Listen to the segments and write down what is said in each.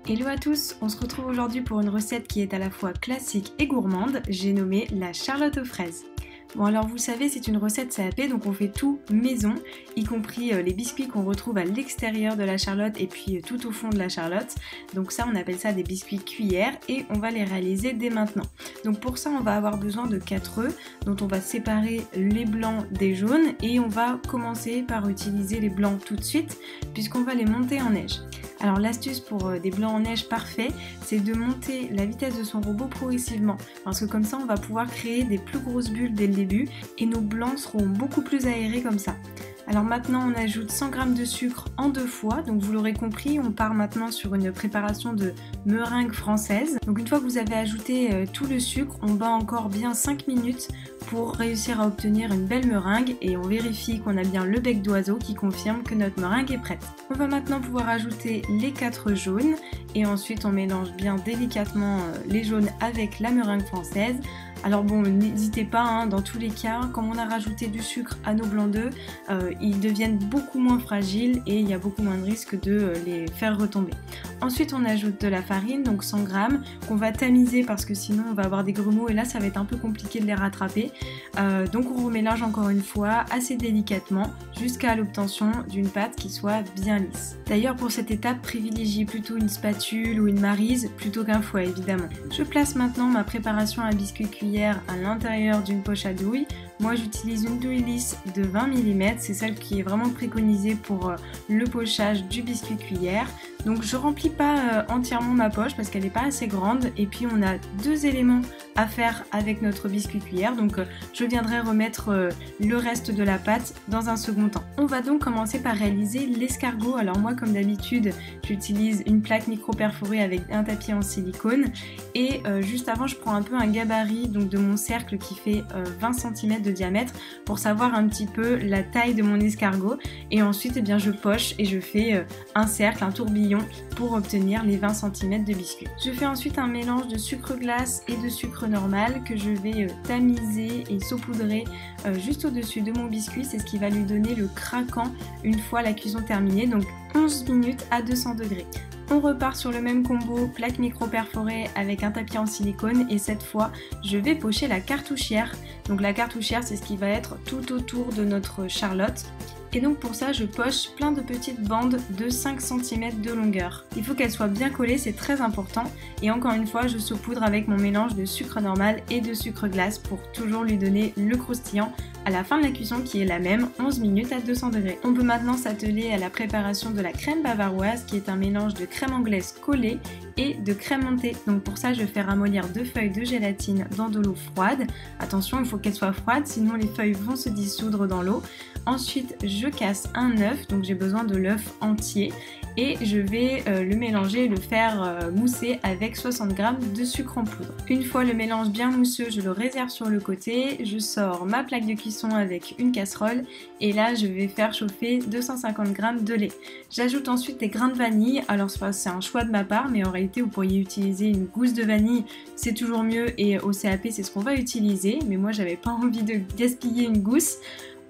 Hello à tous, on se retrouve aujourd'hui pour une recette qui est à la fois classique et gourmande, j'ai nommé la charlotte aux fraises. Bon alors vous le savez, c'est une recette CAP, donc on fait tout maison, y compris les biscuits qu'on retrouve à l'extérieur de la charlotte et puis tout au fond de la charlotte. Donc ça on appelle ça des biscuits cuillères et on va les réaliser dès maintenant. Donc pour ça on va avoir besoin de 4 œufs dont on va séparer les blancs des jaunes et on va commencer par utiliser les blancs tout de suite puisqu'on va les monter en neige. Alors l'astuce pour des blancs en neige parfaits, c'est de monter la vitesse de son robot progressivement parce que comme ça on va pouvoir créer des plus grosses bulles dès le début et nos blancs seront beaucoup plus aérés comme ça. Alors maintenant on ajoute 100 g de sucre en 2 fois, donc vous l'aurez compris, on part maintenant sur une préparation de meringue française. Donc une fois que vous avez ajouté tout le sucre, on bat encore bien 5 minutes pour réussir à obtenir une belle meringue et on vérifie qu'on a bien le bec d'oiseau qui confirme que notre meringue est prête. On va maintenant pouvoir ajouter les 4 jaunes et ensuite on mélange bien délicatement les jaunes avec la meringue française. Alors bon, n'hésitez pas, dans tous les cas, comme on a rajouté du sucre à nos blancs d'œufs, ils deviennent beaucoup moins fragiles et il y a beaucoup moins de risque de les faire retomber. Ensuite on ajoute de la farine, donc 100 g, qu'on va tamiser parce que sinon on va avoir des grumeaux et là ça va être un peu compliqué de les rattraper. Donc on remélange encore une fois assez délicatement jusqu'à l'obtention d'une pâte qui soit bien lisse. D'ailleurs pour cette étape, privilégiez plutôt une spatule ou une maryse plutôt qu'un fouet évidemment. Je place maintenant ma préparation à biscuits cuillère à l'intérieur d'une poche à douille. Moi j'utilise une douille lisse de 20 mm, c'est celle qui est vraiment préconisée pour le pochage du biscuit cuillère. Donc je remplis pas entièrement ma poche parce qu'elle n'est pas assez grande et puis on a 2 éléments à faire avec notre biscuit cuillère, donc je viendrai remettre le reste de la pâte dans un second temps. On va donc commencer par réaliser l'escargot. Alors moi comme d'habitude j'utilise une plaque micro perforée avec un tapis en silicone et juste avant je prends un peu un gabarit donc de mon cercle qui fait 20 cm de diamètre pour savoir un petit peu la taille de mon escargot et ensuite eh bien, je poche et je fais un cercle, un tourbillon pour obtenir les 20 cm de biscuit. Je fais ensuite un mélange de sucre glace et de sucre normal que je vais tamiser et saupoudrer juste au-dessus de mon biscuit, c'est ce qui va lui donner le craquant une fois la cuisson terminée, donc 11 minutes à 200 degrés. On repart sur le même combo, plaque micro perforée avec un tapis en silicone et cette fois je vais pocher la cartouchière. Donc la cartouchière c'est ce qui va être tout autour de notre charlotte. Et donc pour ça je poche plein de petites bandes de 5 cm de longueur. Il faut qu'elles soient bien collées, c'est très important. Et encore une fois je saupoudre avec mon mélange de sucre normal et de sucre glace pour toujours lui donner le croustillant à la fin de la cuisson qui est la même, 11 minutes à 200 degrés. On peut maintenant s'atteler à la préparation de la crème bavaroise qui est un mélange de crème anglaise collée et de crème montée. Donc pour ça je vais faire ramollir 2 feuilles de gélatine dans de l'eau froide. Attention, il faut qu'elle soit froide sinon les feuilles vont se dissoudre dans l'eau. Ensuite je casse un œuf, donc j'ai besoin de l'œuf entier et je vais le mélanger et le faire mousser avec 60 g de sucre en poudre. Une fois le mélange bien mousseux, je le réserve sur le côté, je sors ma plaque de cuisson avec une casserole et là je vais faire chauffer 250 g de lait. J'ajoute ensuite des grains de vanille, alors c'est un choix de ma part mais en réalité vous pourriez utiliser une gousse de vanille, c'est toujours mieux et au CAP c'est ce qu'on va utiliser mais moi j'avais pas envie de gaspiller une gousse.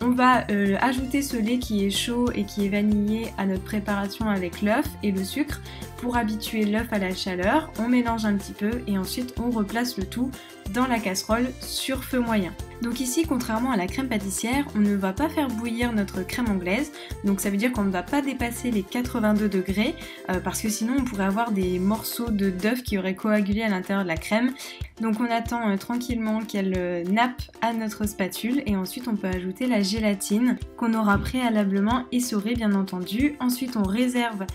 On va ajouter ce lait qui est chaud et qui est vanillé à notre préparation avec l'œuf et le sucre pour habituer l'œuf à la chaleur. On mélange un petit peu et ensuite on replace le tout dans la casserole sur feu moyen. Donc ici, contrairement à la crème pâtissière, on ne va pas faire bouillir notre crème anglaise, donc ça veut dire qu'on ne va pas dépasser les 82 degrés parce que sinon on pourrait avoir des morceaux d'œuf qui auraient coagulé à l'intérieur de la crème. Donc on attend tranquillement qu'elle nappe à notre spatule et ensuite on peut ajouter la gélatine qu'on aura préalablement essorée bien entendu. Ensuite on réserve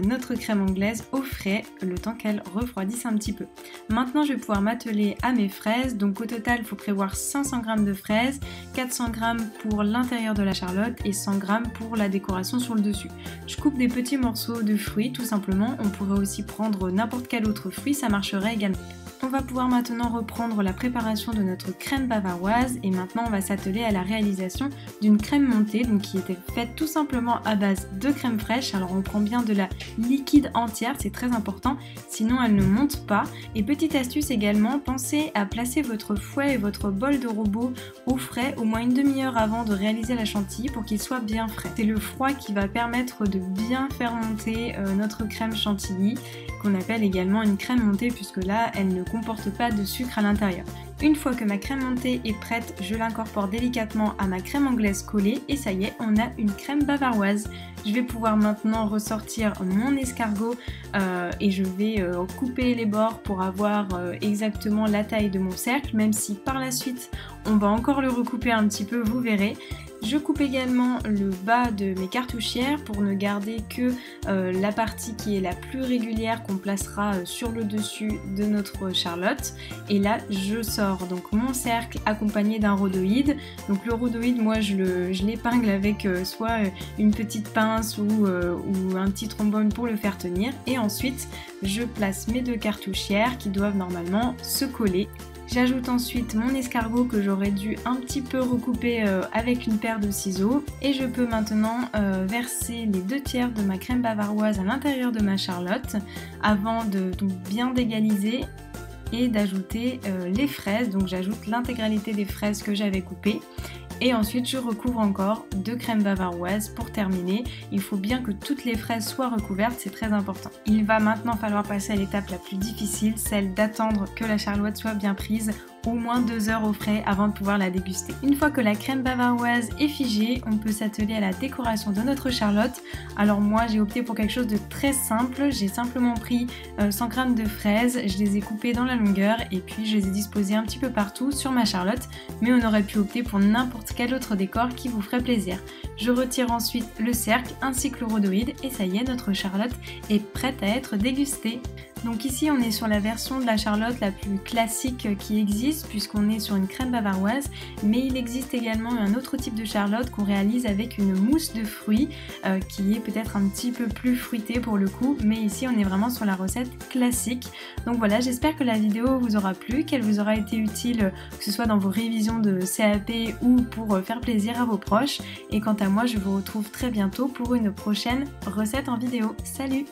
notre crème anglaise au frais le temps qu'elle refroidisse un petit peu. Maintenant je vais pouvoir m'atteler à mes fraises, donc au total il faut prévoir 500 g de fraises, 400 g pour l'intérieur de la charlotte et 100 g pour la décoration sur le dessus. Je coupe des petits morceaux de fruits tout simplement, on pourrait aussi prendre n'importe quel autre fruit, ça marcherait également. On va pouvoir maintenant reprendre la préparation de notre crème bavaroise et maintenant on va s'atteler à la réalisation d'une crème montée donc qui était faite tout simplement à base de crème fraîche. Alors on prend bien de la liquide entière, c'est très important, sinon elle ne monte pas. Et petite astuce également, pensez à placer votre fouet et votre bol de robot au frais au moins une demi-heure avant de réaliser la chantilly pour qu'il soit bien frais. C'est le froid qui va permettre de bien faire monter notre crème chantilly, qu'on appelle également une crème montée puisque là elle ne comporte pas de sucre à l'intérieur. Une fois que ma crème montée est prête, je l'incorpore délicatement à ma crème anglaise collée et ça y est, on a une crème bavaroise. Je vais pouvoir maintenant ressortir mon escargot et je vais couper les bords pour avoir exactement la taille de mon cercle, même si par la suite on va encore le recouper un petit peu, vous verrez. Je coupe également le bas de mes cartouchières pour ne garder que la partie qui est la plus régulière qu'on placera sur le dessus de notre charlotte. Et là, je sors donc mon cercle accompagné d'un rhodoïde. Donc le rhodoïde, moi je l'épingle avec soit une petite pince ou un petit trombone pour le faire tenir. Et ensuite, je place mes deux cartouchières qui doivent normalement se coller. J'ajoute ensuite mon escargot que j'aurais dû un petit peu recouper avec une paire de ciseaux et je peux maintenant verser les 2/3 de ma crème bavaroise à l'intérieur de ma charlotte avant de bien d'égaliser et d'ajouter les fraises. Donc j'ajoute l'intégralité des fraises que j'avais coupées. Et ensuite je recouvre encore de crème bavaroise pour terminer. Il faut bien que toutes les fraises soient recouvertes, c'est très important. Il va maintenant falloir passer à l'étape la plus difficile, celle d'attendre que la charlotte soit bien prise, au moins 2 heures au frais avant de pouvoir la déguster. Une fois que la crème bavaroise est figée, on peut s'atteler à la décoration de notre charlotte. Alors moi j'ai opté pour quelque chose de très simple, j'ai simplement pris 100 g de fraises, je les ai coupées dans la longueur et puis je les ai disposées un petit peu partout sur ma charlotte, mais on aurait pu opter pour n'importe quel autre décor qui vous ferait plaisir. Je retire ensuite le cercle ainsi que le rhodoïde et ça y est, notre charlotte est prête à être dégustée. Donc ici on est sur la version de la charlotte la plus classique qui existe puisqu'on est sur une crème bavaroise, mais il existe également un autre type de charlotte qu'on réalise avec une mousse de fruits qui est peut-être un petit peu plus fruitée pour le coup, mais ici on est vraiment sur la recette classique. Donc voilà, j'espère que la vidéo vous aura plu, qu'elle vous aura été utile que ce soit dans vos révisions de CAP ou pour faire plaisir à vos proches. Et quant à moi, je vous retrouve très bientôt pour une prochaine recette en vidéo. Salut!